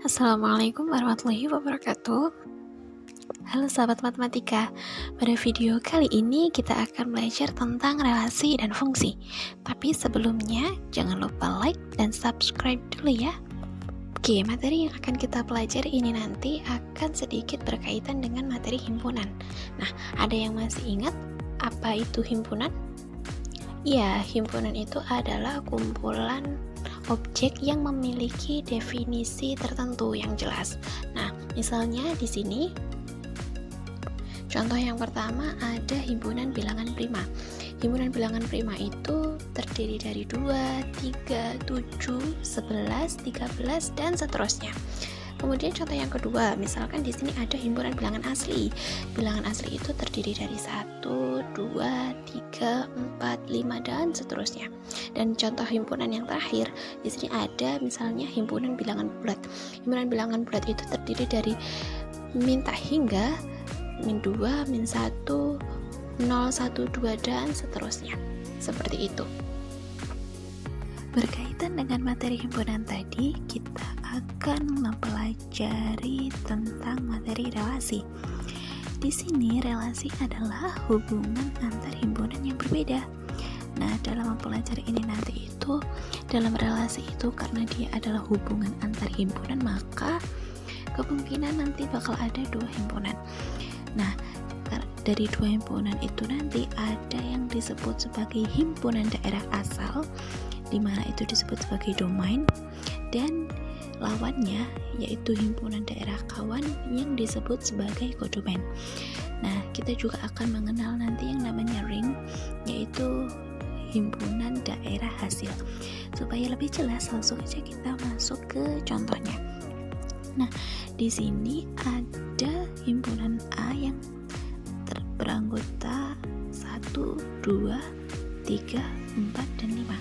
Assalamualaikum warahmatullahi wabarakatuh. Halo sahabat matematika, pada video kali ini kita akan belajar tentang relasi dan fungsi. Tapi sebelumnya jangan lupa like dan subscribe dulu ya. Oke, materi yang akan kita pelajari ini nanti akan sedikit berkaitan dengan materi himpunan. Nah, ada yang masih ingat apa itu himpunan? Ya, himpunan itu adalah kumpulan objek yang memiliki definisi tertentu yang jelas. Nah, misalnya di sini contoh yang pertama ada himpunan bilangan prima. Himpunan bilangan prima itu terdiri dari 2, 3, 7, 11, 13 dan seterusnya. Kemudian contoh yang kedua, misalkan di sini ada himpunan bilangan asli. Bilangan asli itu terdiri dari 1, 2, 3, 4, 5 dan seterusnya. Dan contoh himpunan yang terakhir, di sini ada misalnya himpunan bilangan bulat. Himpunan bilangan bulat itu terdiri dari min tak hingga, min 2, min 1, 0, 1, 2 dan seterusnya. Seperti itu. Berkaitan dengan materi himpunan tadi, kita akan mempelajari tentang materi relasi. Di sini relasi adalah hubungan antar himpunan yang berbeda. Nah, dalam mempelajari ini nanti itu, dalam relasi itu karena dia adalah hubungan antar himpunan, maka kemungkinan nanti bakal ada 2 himpunan. Nah, dari 2 himpunan itu nanti ada yang disebut sebagai himpunan daerah asal, di mana itu disebut sebagai domain, dan lawannya yaitu himpunan daerah kawan yang disebut sebagai kodomain. Nah, kita juga akan mengenal nanti yang namanya ring, yaitu himpunan daerah hasil. Supaya lebih jelas, langsung aja kita masuk ke contohnya. Nah, di sini ada himpunan A yang beranggota 1, 2, 3, 4, dan 5.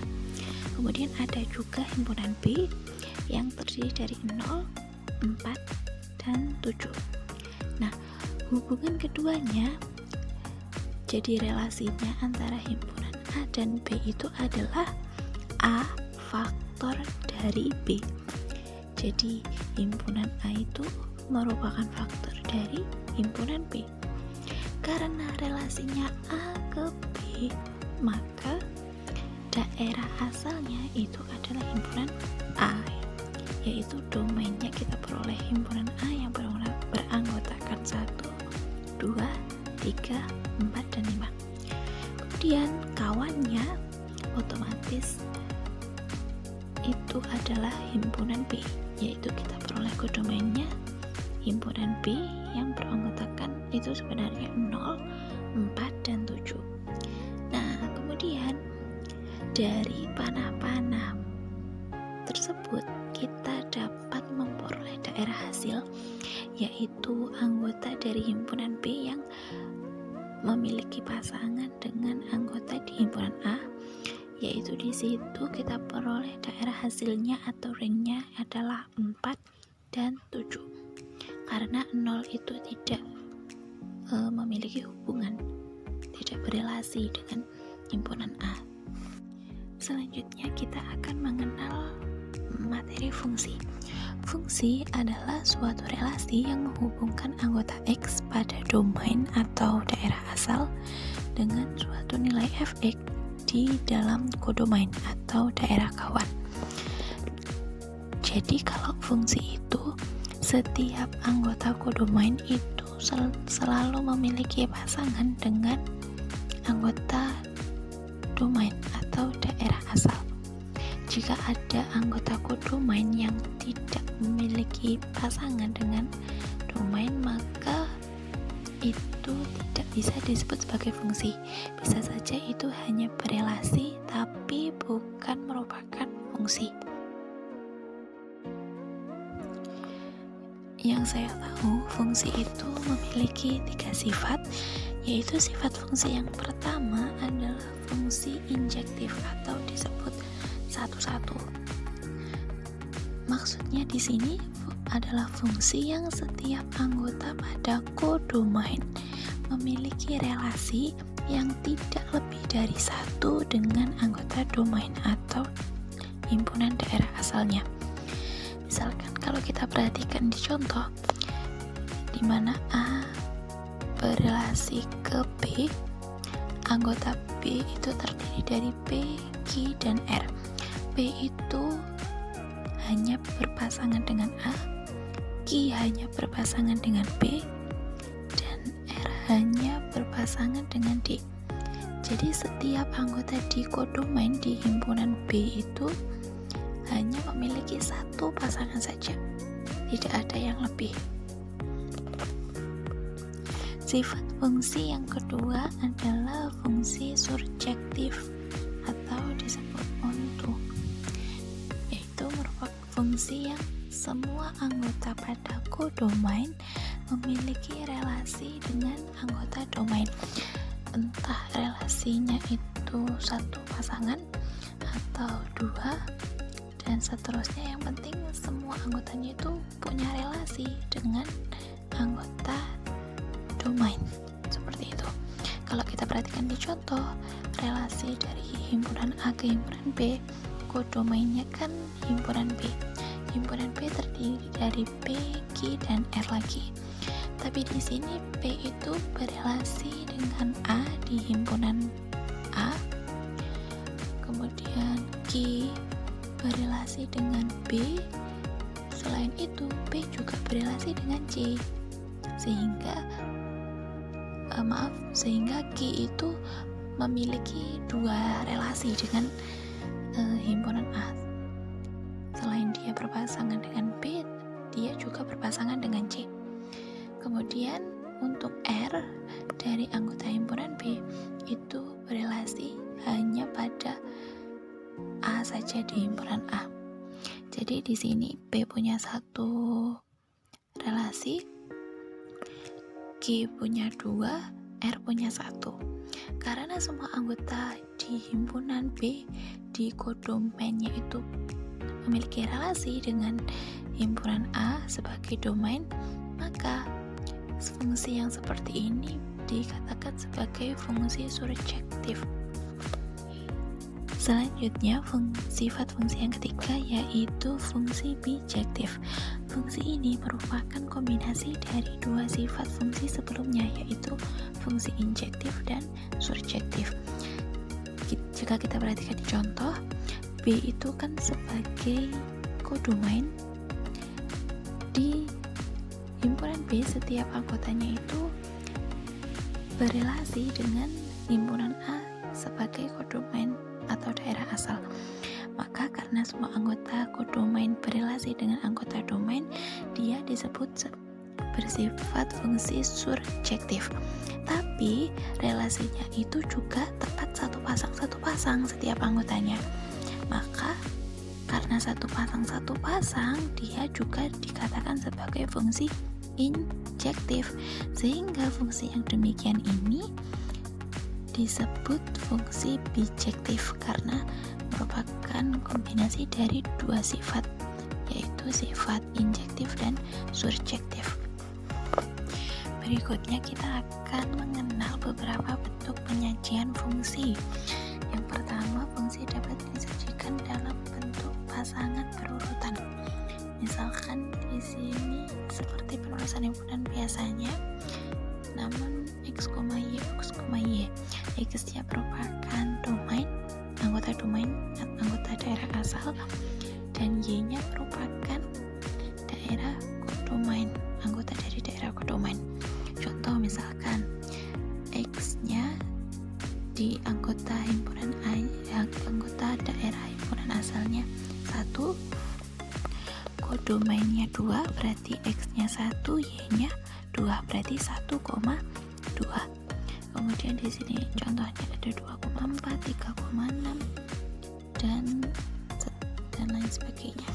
Kemudian ada juga himpunan B yang terdiri dari 0, 4, dan 7. Nah, hubungan keduanya, jadi relasinya antara himpunan A dan B itu adalah A faktor dari B. Jadi himpunan A itu merupakan faktor dari himpunan B. Karena relasinya A ke B, maka daerah asalnya itu adalah himpunan A, yaitu domainnya kita peroleh himpunan A yang beranggotakan 1, 2, 3, 4, dan 5. Kemudian kawannya otomatis itu adalah himpunan B, yaitu kita peroleh kodomainnya himpunan B yang beranggotakan itu sebenarnya 0, 4, dan 7. Nah, kemudian dari panah-panah tersebut kita dapat memperoleh daerah hasil, yaitu anggota dari himpunan B yang memiliki pasangan dengan anggota di himpunan A, yaitu di situ kita peroleh daerah hasilnya atau ringnya adalah 4 dan 7. Karena 0 itu tidak memiliki hubungan, tidak berelasi dengan himpunan A. Selanjutnya kita akan mengenal materi fungsi. Fungsi adalah suatu relasi yang menghubungkan anggota X pada domain atau daerah asal dengan suatu nilai Fx di dalam kodomain atau daerah kawan. Jadi kalau fungsi itu, setiap anggota kodomain itu selalu memiliki pasangan dengan anggota domain atau daerah asal. Jika ada anggota kodomain yang tidak memiliki pasangan dengan domain, maka itu tidak bisa disebut sebagai fungsi. Bisa saja itu hanya berelasi tapi bukan merupakan fungsi. Yang saya tahu, fungsi itu memiliki 3 sifat, yaitu sifat fungsi yang pertama adalah fungsi injektif atau disebut 1-1. Maksudnya di sini adalah fungsi yang setiap anggota pada kodomain memiliki relasi yang tidak lebih dari 1 dengan anggota domain atau himpunan daerah asalnya. Misalkan kalau kalau kita perhatikan di contoh di mana A berelasi ke B, anggota B itu terdiri dari P, Q, dan R. P itu hanya berpasangan dengan A, Q hanya berpasangan dengan B, dan R hanya berpasangan dengan D. Jadi setiap anggota di kodomain di himpunan B itu hanya memiliki satu pasangan saja, tidak ada yang lebih. Sifat fungsi yang kedua adalah fungsi surjektif atau disebut onto, yaitu merupakan fungsi yang semua anggota pada kodomain memiliki relasi dengan anggota domain, entah relasinya itu satu pasangan atau dua, dan seterusnya. Yang penting semua anggotanya itu punya relasi dengan anggota domain, seperti itu. Kalau kita perhatikan di contoh relasi dari himpunan A ke himpunan B, kodomainnya kan himpunan B. Himpunan B terdiri dari P, Q, dan R lagi. Tapi di sini P itu berelasi dengan A di himpunan A, kemudian Q berelasi dengan B, selain itu B juga berelasi dengan C, sehingga Q itu memiliki dua relasi dengan himpunan A. Selain dia berpasangan dengan B, dia juga berpasangan dengan C. Kemudian untuk R dari anggota himpunan B itu berelasi hanya pada A saja di himpunan A. Jadi di sini P punya satu relasi, Q punya dua, R punya satu. Karena semua anggota di himpunan B di kodomainnya itu memiliki relasi dengan himpunan A sebagai domain, maka fungsi yang seperti ini dikatakan sebagai fungsi surjektif. Selanjutnya, sifat fungsi yang ketiga yaitu fungsi bijektif. Fungsi ini merupakan kombinasi dari dua sifat fungsi sebelumnya, yaitu fungsi injektif dan surjektif. Jika kita perhatikan di contoh, B itu kan sebagai kodomain. Di himpunan B setiap anggotanya itu berelasi dengan himpunan A sebagai kodomain atau daerah asal. Maka karena semua anggota kodomain berelasi dengan anggota domain, dia disebut bersifat fungsi surjektif. Tapi relasinya itu juga tepat satu pasang setiap anggotanya. Maka karena satu pasang, dia juga dikatakan sebagai fungsi injektif, sehingga fungsi yang demikian ini disebut fungsi bijektif karena merupakan kombinasi dari dua sifat, yaitu sifat injektif dan surjektif. Berikutnya kita akan mengenal beberapa bentuk penyajian fungsi. Yang pertama, fungsi dapat disajikan dalam bentuk pasangan berurutan. Misalkan di sini seperti penulisan himpunan biasanya, namun X, Y, X, Y. X-nya merupakan domain, anggota daerah asal, dan Y-nya merupakan daerah kodomain, anggota dari daerah kodomain. Contoh misalkan X-nya di anggota himpunan A, anggota daerah himpunan asalnya 1, kodomainnya 2, berarti X-nya 1, Y-nya 2, berarti 1,2. Kemudian di sini contohnya ada 2,4, 3,6 dan lain sebagainya.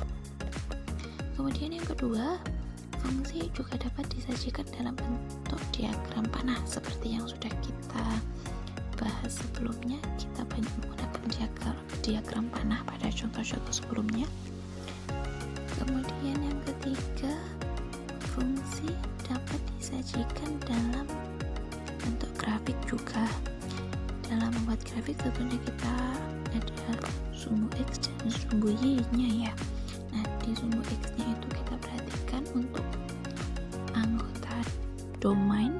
Kemudian yang kedua, fungsi juga dapat disajikan dalam bentuk diagram panah seperti yang sudah kita bahas sebelumnya. Kita banyak menggunakan diagram panah pada contoh-contoh sebelumnya. Kemudian yang ketiga, fungsi dapat disajikan dalam bentuk grafik juga. Dalam membuat grafik tentunya kita ada sumbu X dan sumbu Y nya ya. Nah, di di sumbu X-nya itu kita perhatikan untuk anggota domain,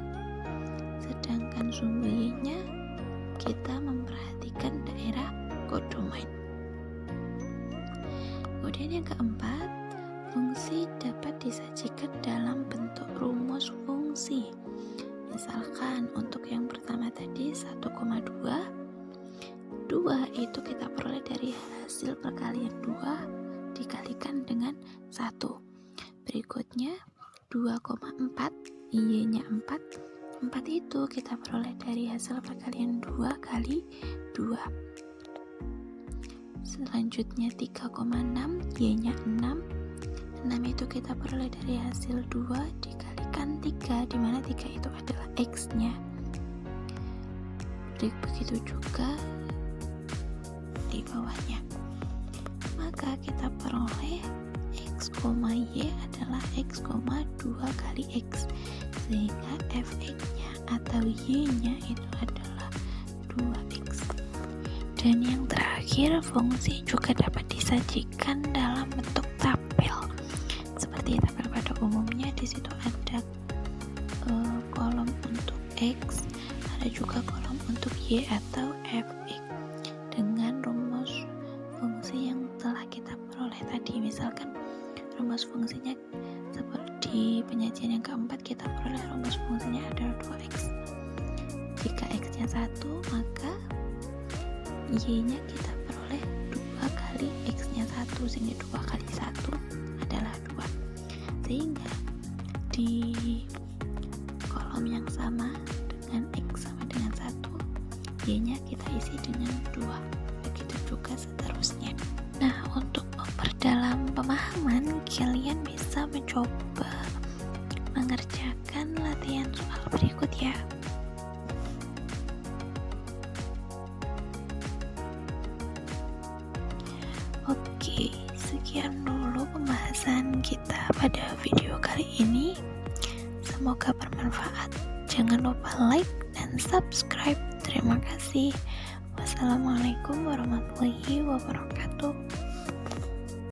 sedangkan sumbu Y-nya kita memperhatikan daerah kodomain. Kemudian yang keempat, fungsi dapat disajikan dalam bentuk rumus fungsi. Misalkan untuk yang pertama tadi 1,2, 2 itu kita peroleh dari hasil perkalian 2 dikalikan dengan 1. Berikutnya 2,4, Y-nya 4 itu kita peroleh dari hasil perkalian 2 kali 2. Selanjutnya 3,6, Y-nya 6 itu kita peroleh dari hasil 2 dikalikan 3, dimana 3 itu adalah X-nya. Begitu juga di bawahnya. Maka kita peroleh X, Y adalah X, 2 kali X, sehingga Fx-nya atau Y-nya itu adalah 2X. Dan yang terakhir, fungsi juga dapat disajikan dalam bentuk tabel. Seperti tabel pada umumnya, di situ ada kolom untuk X, ada juga kolom untuk Y atau Fx dengan rumus fungsi yang telah kita peroleh tadi. Misalkan rumus fungsinya seperti penyajian yang keempat, kita peroleh rumus fungsinya adalah 2X. Jika X-nya 1, maka Y-nya kita peroleh 2 kali X-nya 1, sehingga 2 kali 1 adalah 2. Sehingga di kolom yang sama dengan X sama dengan 1, Y-nya kita isi dengan 2. Begitu juga seterusnya. Nah, untuk memperdalam pemahaman, kalian bisa mencoba mengerjakan latihan soal berikut ya. Oke, sekian dulu pembahasan kita pada video kali ini. Semoga bermanfaat. Jangan lupa like dan subscribe. Terima kasih. Wassalamualaikum warahmatullahi wabarakatuh.